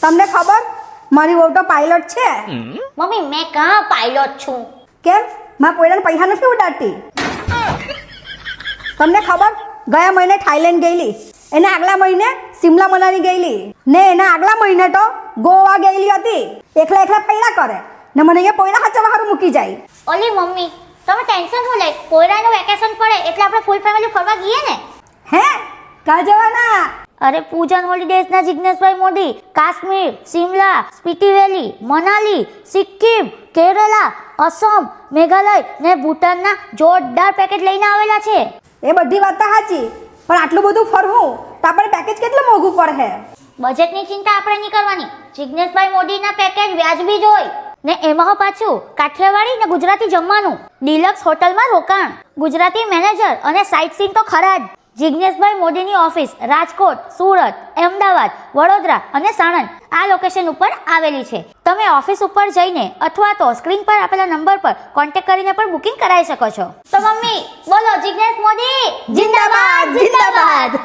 તમને ખબર મારી વહુ તો પાયલોટ છે. મમ્મી મેં કहाँ પાયલોટ છું. કેમ મારા પોયરાને પૈસા નથી ઉડાડતી? તમને ખબર ગયા મહિને થાઈલેન્ડ ગયેલી, એના આગલા મહિને સિમલા મનાલી ગયેલી ને એના આગલા મહિને તો ગોવા ગયેલી હતી. એકલા એકલા પૈડા કરે ને મને અહીંયા પોયરા હાચવા હારું મૂકી જાય. ઓલી મમ્મી તમે ટેન્શન શું લે, પોયરાનું વેકેશન પડે એટલે આપણે ફૂલ ફેમિલી ફરવા ગઈએ ને. હે કા જવાના? અરે પૂજન હોલિડેઝ ના જિગ્નેશભાઈ મોદી કાશ્મીર, શિમલા, સ્પીતિ વેલી, મનાલી, સિક્કિમ, કેરલા, અસમ, મેઘાલય ને ભૂટાનના જોરદાર પેકેજ લઈને આવેલા છે. એ બધી વાત તો સાચી, પણ આટલું બધું ફરવું તો આપણે પેકેજ કેટલું મોંઘું પડે? બજેટની ચિંતા આપણે નહીં કરવાની. જિગ્નેશભાઈ મોદીના પેકેજ વ્યાજબી જ હોય ને એમાં પાછું કાઠિયાવાડી ને ગુજરાતી જમવાનું, ડિલક્સ હોટલમાં રોકાણ, ગુજરાતી મેનેજર અને સાઇટ સીન તો ખરા જ. જિગ્નેશભાઈ મોદીની ઓફિસ રાજકોટ, સુરત, અમદાવાદ, વડોદરા અને સાણંદ આ લોકેશન ઉપર આવેલી છે. તમે ઓફિસ ઉપર જઈને અથવા તો સ્ક્રીન પર આપેલા નંબર પર કોન્ટેક્ટ કરીને પણ બુકિંગ કરાવી શકો છો. તો મમ્મી બોલો, જિગ્નેશ મોદી જિંદાબાદ જિંદાબાદ.